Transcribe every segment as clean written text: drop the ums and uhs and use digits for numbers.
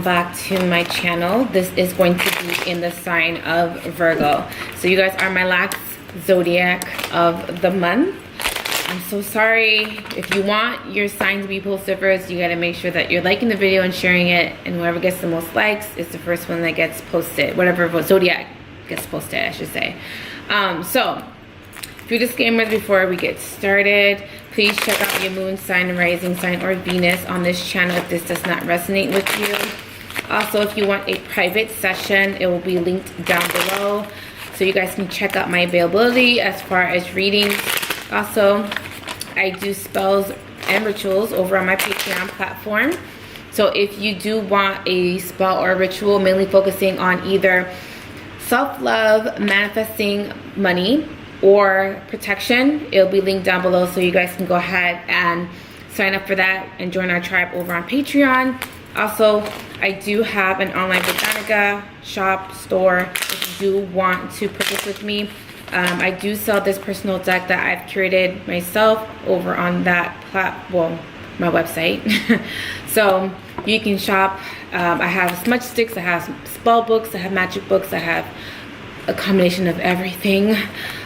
back to my channel. This is going to be in the sign of Virgo. So you guys are my last zodiac of the month. I'm so sorry. If you want your sign to be posted first, you got to make sure that you're liking the video and sharing it, and whoever gets the most likes is the first one that gets posted. Whatever zodiac gets posted, I should say. So a few disclaimers before we get started. Please check out your moon sign, rising sign, or Venus on this channel if this does not resonate with you. Also, if you want a private session, it will be linked down below, so you guys can check out my availability as far as readings. Also, I do spells and rituals over on my Patreon platform. So if you do want a spell or a ritual mainly focusing on either self-love, manifesting money, or protection, it'll be linked down below, so you guys can go ahead and sign up for that and join our tribe over on Patreon. Also, I do have an online botanica shop store if you do want to purchase with me. I do sell this personal deck that I've curated myself over on that my website. So you can shop. I have smudge sticks, I have spell books, I have magic books, I have a combination of everything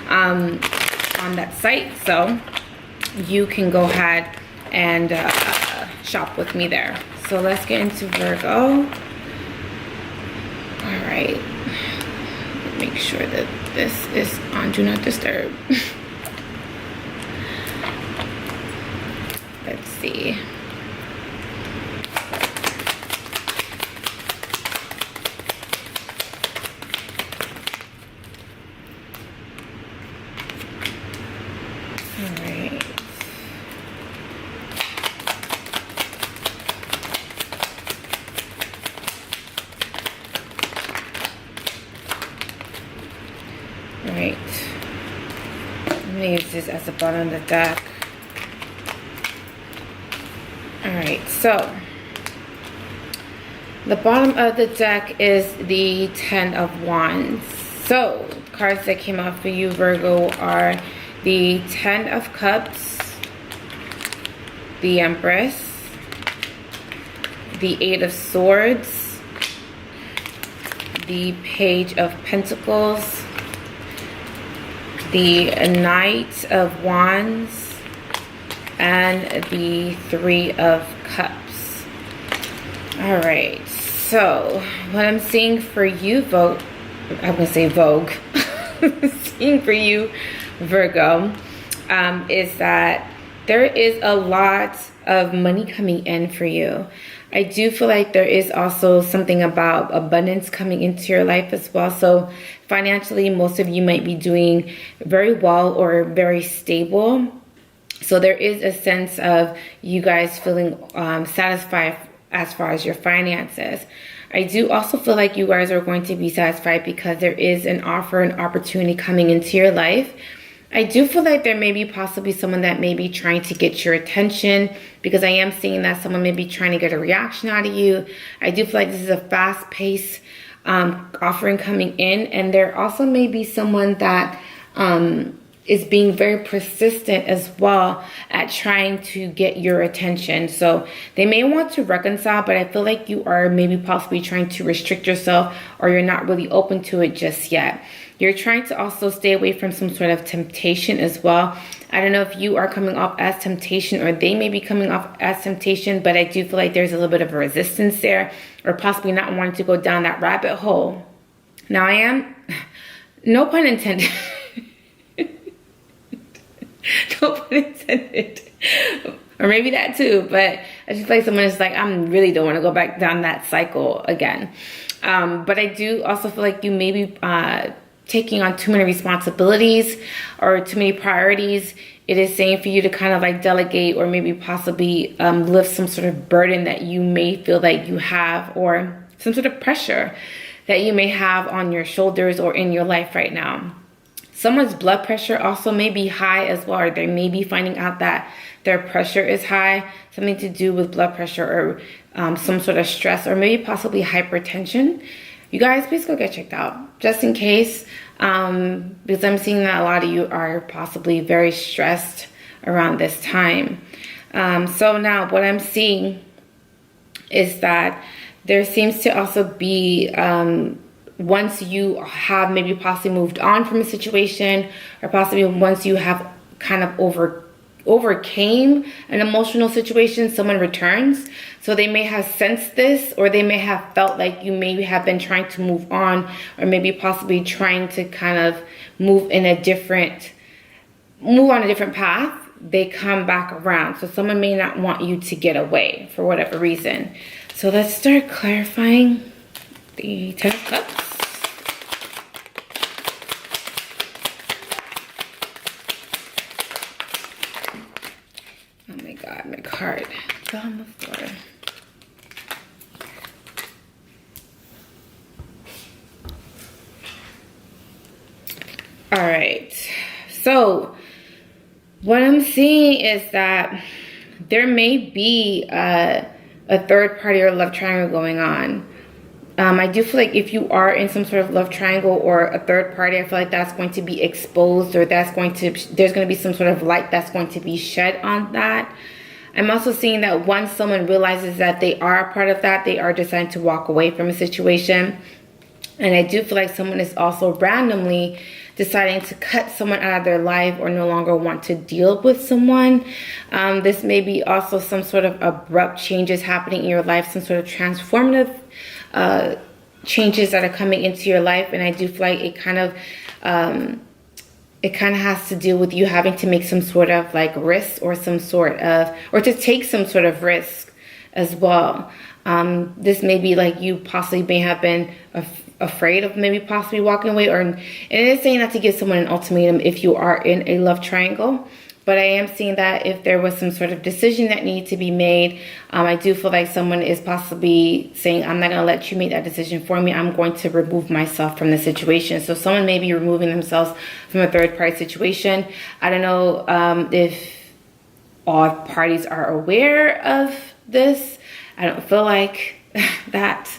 on that site. So you can go ahead and shop with me there. So let's get into Virgo. All right. Make sure that this is on Do Not Disturb. Let's see. All right. Alright, I'm going to use this as the bottom of the deck. Alright, so the bottom of the deck is the Ten of Wands. So cards that came out for you, Virgo, are the Ten of Cups, the Empress, the Eight of Swords, the Page of Pentacles, the Knight of Wands, and the Three of Cups. All right, so what I'm seeing for you, Vogue, I'm gonna say Vogue, seeing for you, Virgo, is that there is a lot of money coming in for you. I do feel like there is also something about abundance coming into your life as well. So financially, most of you might be doing very well or very stable. So there is a sense of you guys feeling satisfied as far as your finances. I do also feel like you guys are going to be satisfied because there is an offer, an opportunity coming into your life. I do feel like there may be possibly someone that may be trying to get your attention, because I am seeing that someone may be trying to get a reaction out of you. I do feel like this is a fast-paced offering coming in, and there also may be someone that is being very persistent as well at trying to get your attention. So they may want to reconcile, but I feel like you are maybe possibly trying to restrict yourself, or you're not really open to it just yet. You're trying to also stay away from some sort of temptation as well. I don't know if you are coming off as temptation or they may be coming off as temptation, but I do feel like there's a little bit of a resistance there, or possibly not wanting to go down that rabbit hole. Now I am, no pun intended, no pun intended, or maybe that too, but I just feel like someone is like, I really don't want to go back down that cycle again. But I do also feel like you may be taking on too many responsibilities or too many priorities. It is saying for you to kind of like delegate, or maybe possibly lift some sort of burden that you may feel like you have, or some sort of pressure that you may have on your shoulders or in your life right now. Someone's blood pressure also may be high as well, or they may be finding out that their pressure is high, something to do with blood pressure or some sort of stress, or maybe possibly hypertension. You guys, please go get checked out, just in case, because I'm seeing that a lot of you are possibly very stressed around this time. So now what I'm seeing is that there seems to also be, once you have maybe possibly moved on from a situation, or possibly once you have kind of overcame an emotional situation, someone returns. So they may have sensed this, or they may have felt like you maybe have been trying to move on, or maybe possibly trying to kind of move on a different path. They come back around. So someone may not want you to get away for whatever reason. So let's start clarifying the Ten of Cups. Oh my God, my card fell on the floor. All right, so what I'm seeing is that there may be a third party or love triangle going on. I do feel like if you are in some sort of love triangle or a third party, I feel like that's going to be exposed, or there's going to be some sort of light that's going to be shed on that. I'm also seeing that once someone realizes that they are a part of that, they are deciding to walk away from a situation. And I do feel like someone is also randomly deciding to cut someone out of their life or no longer want to deal with someone. This may be also some sort of abrupt changes happening in your life, some sort of transformative changes that are coming into your life. And I do feel like it kind of has to do with you having to make some sort of like risk, or to take some sort of risk as well. This may be like you possibly may have been afraid of maybe possibly walking away, and it is saying not to give someone an ultimatum if you are in a love triangle. But I am seeing that if there was some sort of decision that needed to be made, I do feel like someone is possibly saying, I'm not going to let you make that decision for me. I'm going to remove myself from the situation. So someone may be removing themselves from a third party situation. I don't know if all parties are aware of this. I don't feel like that.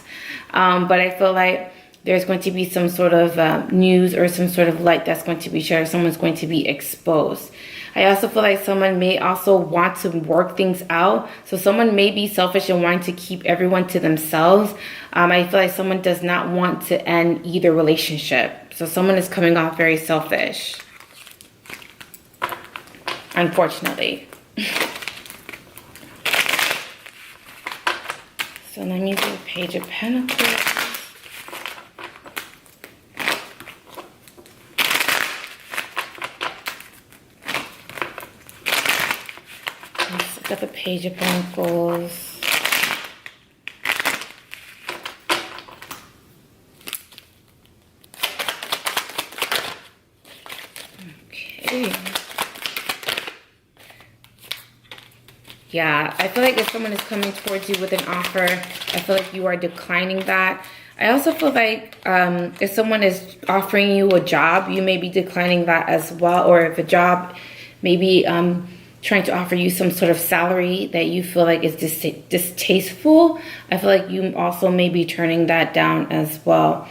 But I feel like there's going to be some sort of news or some sort of light that's going to be shared. Someone's going to be exposed. I also feel like someone may also want to work things out. So someone may be selfish and wanting to keep everyone to themselves. I feel like someone does not want to end either relationship. So someone is coming off very selfish, unfortunately. So let me do a Page of Pentacles. Got the Page of Pentacles. Okay. Yeah, I feel like if someone is coming towards you with an offer, I feel like you are declining that. I also feel like if someone is offering you a job, you may be declining that as well. Or if a job maybe trying to offer you some sort of salary that you feel like is distasteful, I feel like you also may be turning that down as well.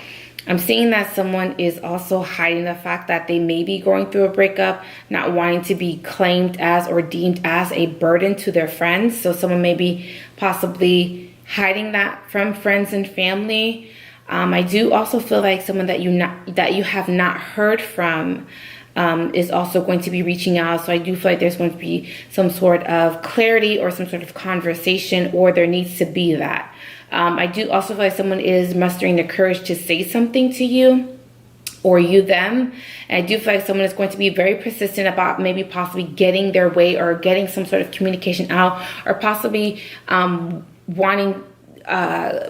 I'm seeing that someone is also hiding the fact that they may be going through a breakup, not wanting to be claimed as or deemed as a burden to their friends. So someone may be possibly hiding that from friends and family. I do also feel like someone that you have not heard from is also going to be reaching out. So I do feel like there's going to be some sort of clarity or some sort of conversation, or there needs to be that. I do also feel like someone is mustering the courage to say something to you, or you them. And I do feel like someone is going to be very persistent about maybe possibly getting their way or getting some sort of communication out, or possibly wanting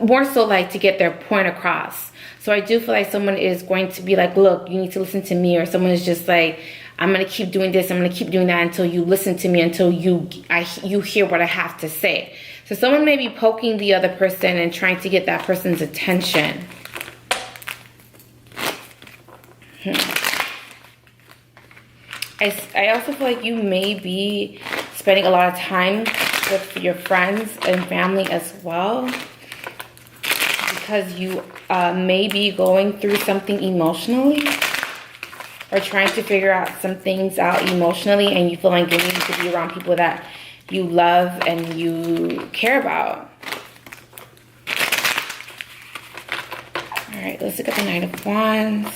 more so like to get their point across. So I do feel like someone is going to be like, look, you need to listen to me. Or someone is just like, I'm going to keep doing this, I'm going to keep doing that until you listen to me, until you hear what I have to say. So someone may be poking the other person and trying to get that person's attention. I also feel like you may be spending a lot of time with your friends and family as well, because you may be going through something emotionally, or trying to figure out some things out emotionally, and you feel like you need to be around people that you love and you care about. All right, let's look at the Knight of Wands.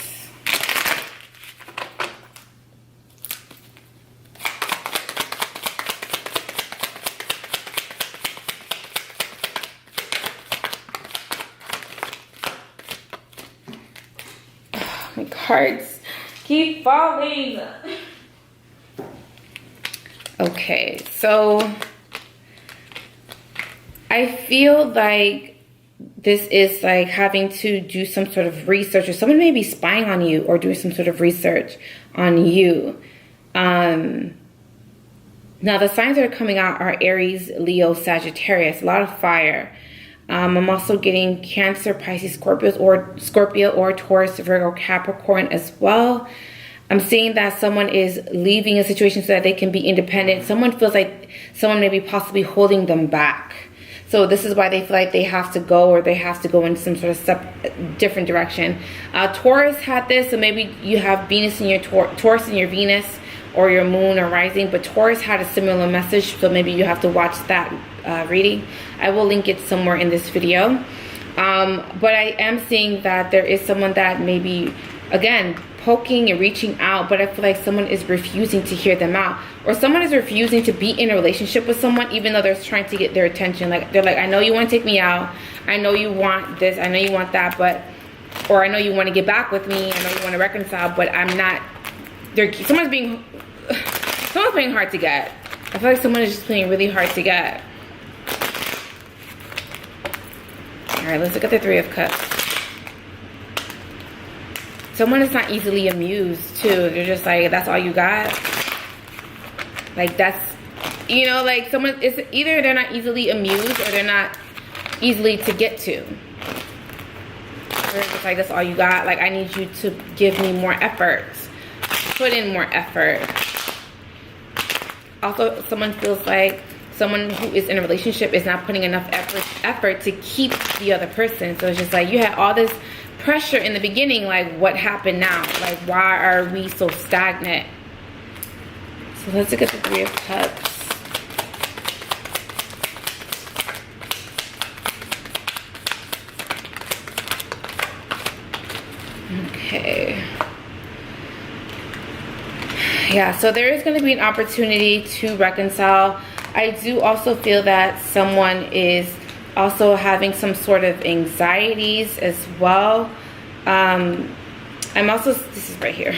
Oh, my cards keep falling. Okay, so I feel like this is like having to do some sort of research, or someone may be spying on you or doing some sort of research on you. Now the signs that are coming out are Aries, Leo, Sagittarius, a lot of fire. I'm also getting Cancer, Pisces, Scorpio or Taurus, Virgo, Capricorn as well. I'm seeing that someone is leaving a situation so that they can be independent. Someone feels like someone may be possibly holding them back. So this is why they feel like they have to go, or they have to go in some sort of different direction. Taurus had this, so maybe you have Venus in your Taurus in your Venus or your moon or rising, but Taurus had a similar message, so maybe you have to watch that reading. I will link it somewhere in this video. But I am seeing that there is someone that maybe, again, poking and reaching out, but I feel like someone is refusing to hear them out, or someone is refusing to be in a relationship with someone even though they're trying to get their attention. Like, they're like, I know you want to take me out, I know you want this, I know you want that, but, or I know you want to get back with me, I know you want to reconcile, but I'm not. Someone's being hard to get. I feel like someone is just being really hard to get. All right, let's look at the Three of Cups. Someone is not easily amused too. They're just like, that's all you got. Like, that's, you know, like someone is either they're not easily amused or they're not easily to get to. They're just like, that's all you got. Like, I need you to give me more effort. Put in more effort. Also, someone feels like someone who is in a relationship is not putting enough effort to keep the other person. So it's just like, you had all this pressure in the beginning, like, what happened now? Like, why are we so stagnant? So let's look at the Three of Cups. Okay. Yeah, so there is going to be an opportunity to reconcile. I do also feel that someone is also having some sort of anxieties as well. I'm also, this is right here.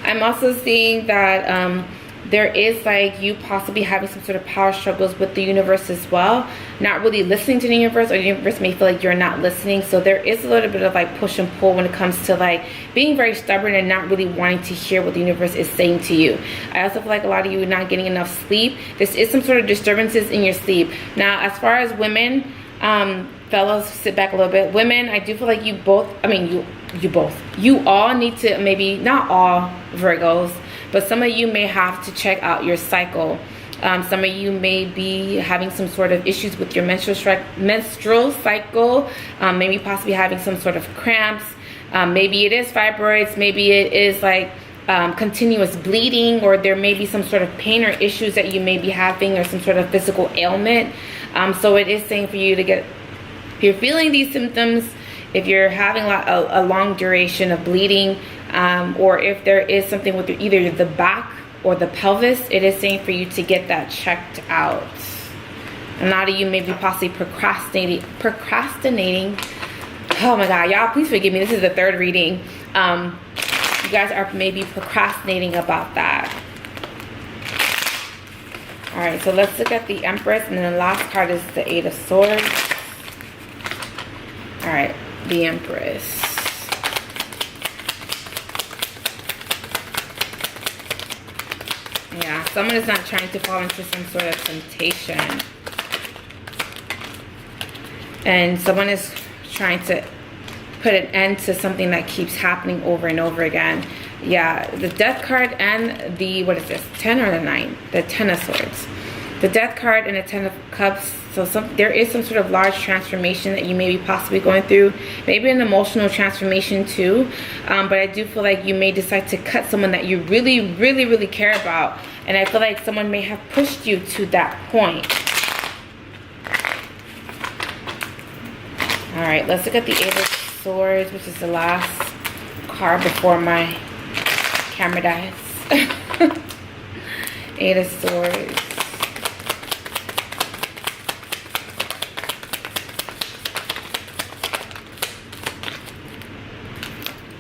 I'm also seeing that there is like you possibly having some sort of power struggles with the universe as well. Not really listening to the universe, or the universe may feel like you're not listening. So there is a little bit of like push and pull when it comes to like being very stubborn and not really wanting to hear what the universe is saying to you. I also feel like a lot of you are not getting enough sleep. This is some sort of disturbances in your sleep. Now, as far as women, fellas, sit back a little bit. Women, I do feel like you both, I mean, you all need to, maybe not all Virgos, but some of you may have to check out your cycle. Some of you may be having some sort of issues with your menstrual cycle, maybe possibly having some sort of cramps. Maybe it is fibroids, maybe it is like continuous bleeding, or there may be some sort of pain or issues that you may be having, or some sort of physical ailment. So it is saying for you to get, if you're feeling these symptoms, if you're having a long duration of bleeding, or if there is something with either the back or the pelvis, it is saying for you to get that checked out. A lot of you may be possibly procrastinating. Oh my God, y'all, please forgive me. This is the third reading. You guys are maybe procrastinating about that. All right, so let's look at the Empress, and then the last card is the Eight of Swords. All right, the Empress. Yeah, someone is not trying to fall into some sort of temptation. And someone is trying to put an end to something that keeps happening over and over again. Yeah, the Death card and the, what is this, 10 or the 9? The 10 of Swords. The Death card and the 10 of Cups. So there is some sort of large transformation that you may be possibly going through. Maybe an emotional transformation too. But I do feel like you may decide to cut someone that you really, really, really care about. And I feel like someone may have pushed you to that point. All right, let's look at the Eight of Swords, which is the last card before my camera dies. Eight of Swords.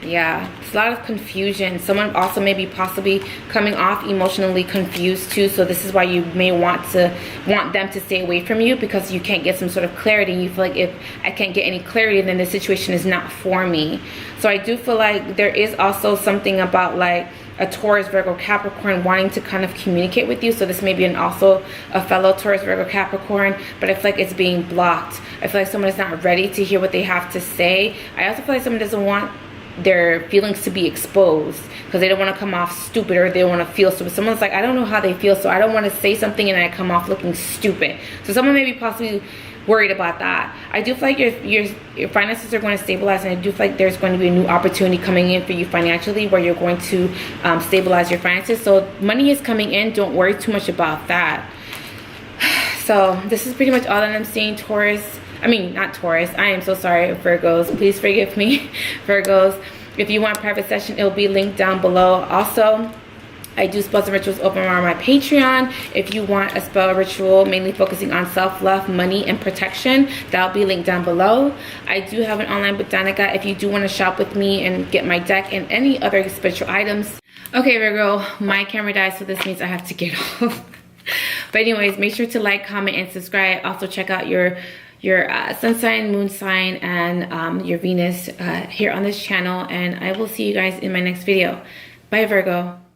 Yeah, it's a lot of confusion. Someone also may be possibly coming off emotionally confused too. So this is why you may want them to stay away from you, because you can't get some sort of clarity. You feel like, if I can't get any clarity, then the situation is not for me. So I do feel like there is also something about like a Taurus, Virgo, Capricorn wanting to kind of communicate with you. So this may be also a fellow Taurus, Virgo, Capricorn, but I feel like it's being blocked. I feel like someone is not ready to hear what they have to say. I also feel like someone doesn't want their feelings to be exposed because they don't want to come off stupid, or they don't want to feel stupid. Someone's like, I don't know how they feel, so I don't want to say something and I come off looking stupid. So someone may be possibly worried about that. I do feel like your finances are going to stabilize, and I do feel like there's going to be a new opportunity coming in for you financially, where you're going to stabilize your finances. So money is coming in. Don't worry too much about that. So this is pretty much all that I'm seeing, Taurus. I mean, not Taurus. I am so sorry, Virgos. Please forgive me, Virgos. If you want a private session, it will be linked down below. Also, I do spells and rituals over on my Patreon. If you want a spell ritual mainly focusing on self-love, money, and protection, that'll be linked down below. I do have an online botanica if you do want to shop with me and get my deck and any other spiritual items. Okay, Virgo, my camera died, so this means I have to get off. But anyways, make sure to like, comment, and subscribe. Also, check out your sun sign, moon sign, and your Venus here on this channel. And I will see you guys in my next video. Bye, Virgo.